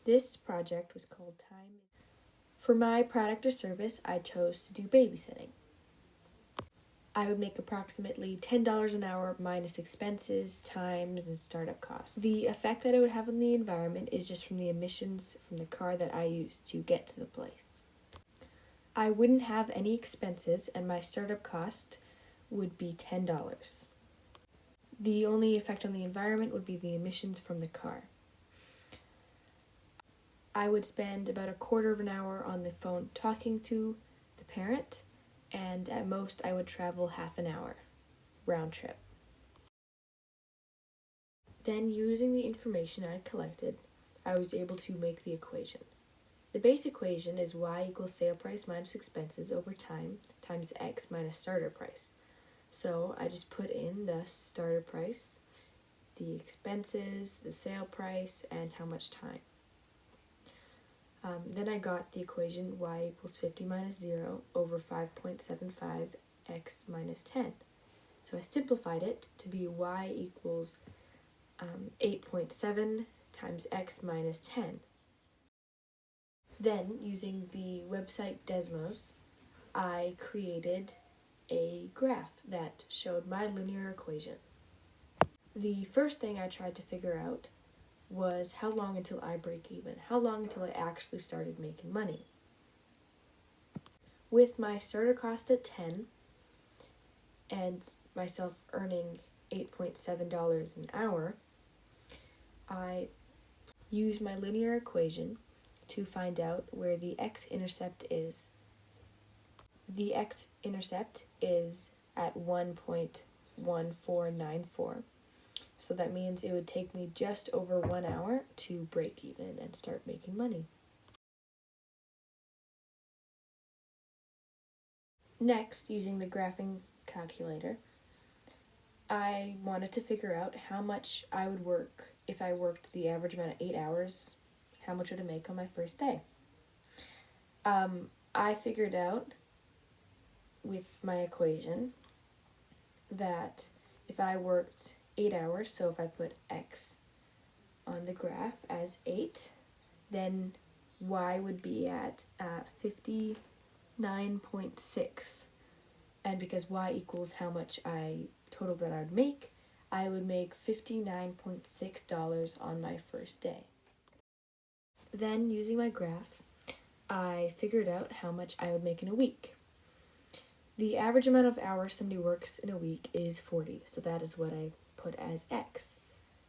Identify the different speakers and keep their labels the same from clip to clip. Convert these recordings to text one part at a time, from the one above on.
Speaker 1: This project was called Time. For my product or service, I chose to do babysitting. I would make approximately $10 an hour minus expenses, times, and startup costs. The effect that it would have on the environment is just from the emissions from the car that I use to get to the place. I wouldn't have any expenses, and my startup cost would be $10. The only effect on the environment would be the emissions from the car. I would spend about a quarter of an hour on the phone talking to the parent, and at most I would travel half an hour round trip. Then, using the information I collected, I was able to make the equation. The base equation is y equals sale price minus expenses over time times x minus starter price. So I just put in the starter price, the expenses, the sale price, and how much time. Then I got the equation y equals 50 minus 0 over 5.75 x minus 10. So I simplified it to be y equals 8.7 times x minus 10. Then, using the website Desmos, I created a graph that showed my linear equation. The first thing I tried to figure out was how long until I break even, how long until I actually started making money. With my starter cost at 10 and myself earning $8.7 an hour, I used my linear equation to find out where the x-intercept is. The x-intercept is at 1.1494, so that means it would take me just over 1 hour to break even and start making money. Next, using the graphing calculator, I wanted to figure out how much I would work if I worked the average amount of 8 hours. How much would I make on my first day? I figured out with my equation that if I worked 8 hours, so if I put x on the graph as 8, then y would be at 59.6. And because y equals how much total that I would make, I would make $59.6 on my first day. Then, using my graph, I figured out how much I would make in a week. The average amount of hours somebody works in a week is 40, so that is what I put as x.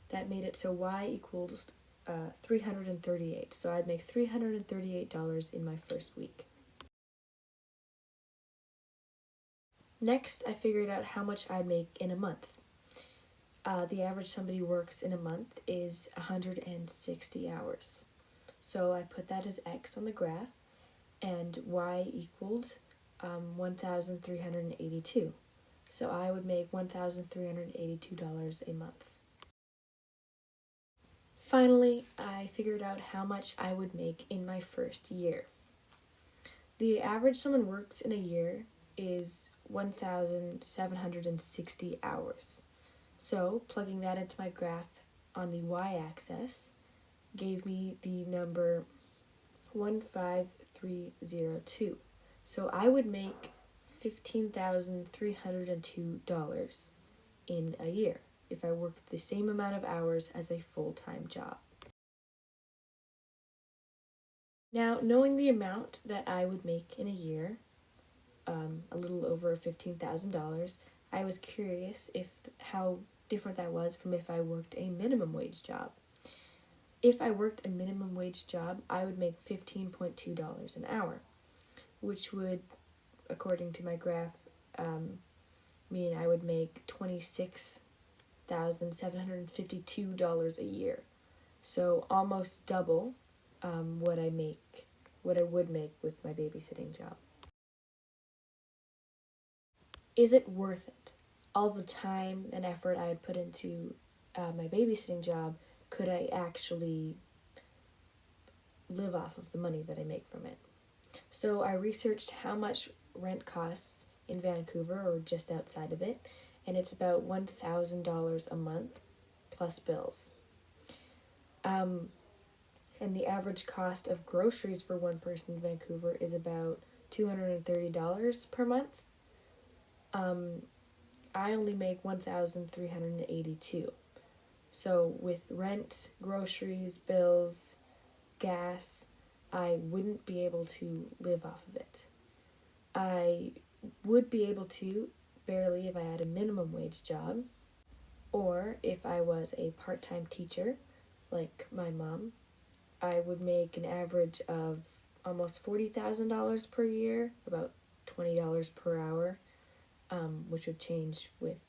Speaker 1: That made it so y equals 338, so I'd make $338 in my first week. Next, I figured out how much I'd make in a month. The average somebody works in a month is 160 hours. So I put that as x on the graph, and y equaled 1,382. So I would make $1,382 a month. Finally, I figured out how much I would make in my first year. The average someone works in a year is 1,760 hours. So plugging that into my graph on the y-axis gave me the number 15302. So I would make $15,302 in a year if I worked the same amount of hours as a full-time job. Now, knowing the amount that I would make in a year, a little over $15,000, I was curious how different that was from if I worked a minimum wage job. If I worked a minimum wage job, I would make $15.2 an hour, which would, according to my graph, mean I would make $26,752 a year. So almost double what I would make with my babysitting job. Is it worth it? All the time and effort I had put into my babysitting job, could I actually live off of the money that I make from it? So I researched how much rent costs in Vancouver or just outside of it, and it's about $1,000 a month plus bills. and the average cost of groceries for one person in Vancouver is about $230 per month. I only make $1,382. So with rent, groceries, bills, gas, I wouldn't be able to live off of it. I would be able to barely if I had a minimum wage job, or if I was a part-time teacher like my mom. I would make an average of almost $40,000 per year, about $20 per hour, which would change with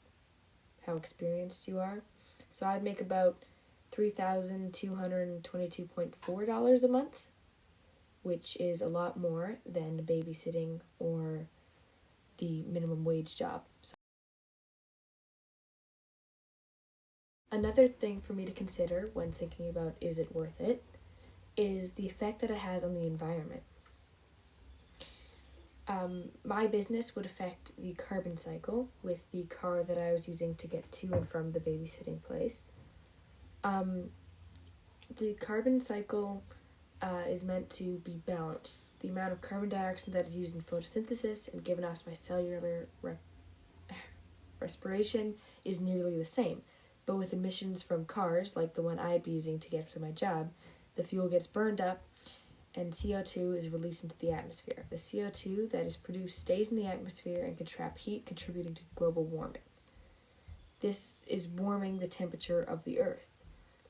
Speaker 1: how experienced you are. So I'd make about $3,222.4 a month, which is a lot more than babysitting or the minimum wage job. So another thing for me to consider when thinking about is it worth it is the effect that it has on the environment. My business would affect the carbon cycle with the car that I was using to get to and from the babysitting place. The carbon cycle is meant to be balanced. The amount of carbon dioxide that is used in photosynthesis and given off by cellular respiration is nearly the same. But with emissions from cars, like the one I'd be using to get to my job, the fuel gets burned up and CO2 is released into the atmosphere. The CO2 that is produced stays in the atmosphere and can trap heat, contributing to global warming. This is warming the temperature of the Earth.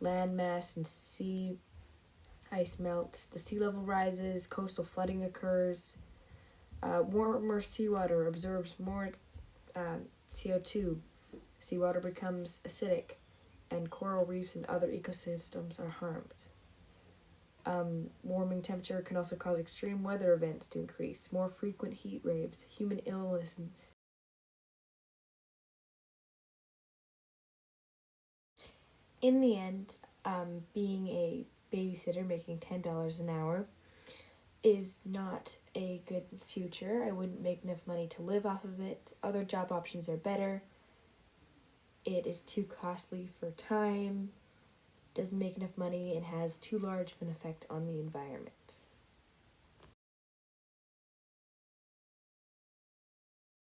Speaker 1: Land mass and sea ice melts, the sea level rises, coastal flooding occurs, warmer seawater absorbs more CO2, seawater becomes acidic, and coral reefs and other ecosystems are harmed. Warming temperature can also cause extreme weather events to increase, more frequent heat waves, human illness, and in the end, being a babysitter making $10 an hour is not a good future. I wouldn't make enough money to live off of it. Other job options are better. It is too costly for time, doesn't make enough money, and has too large of an effect on the environment.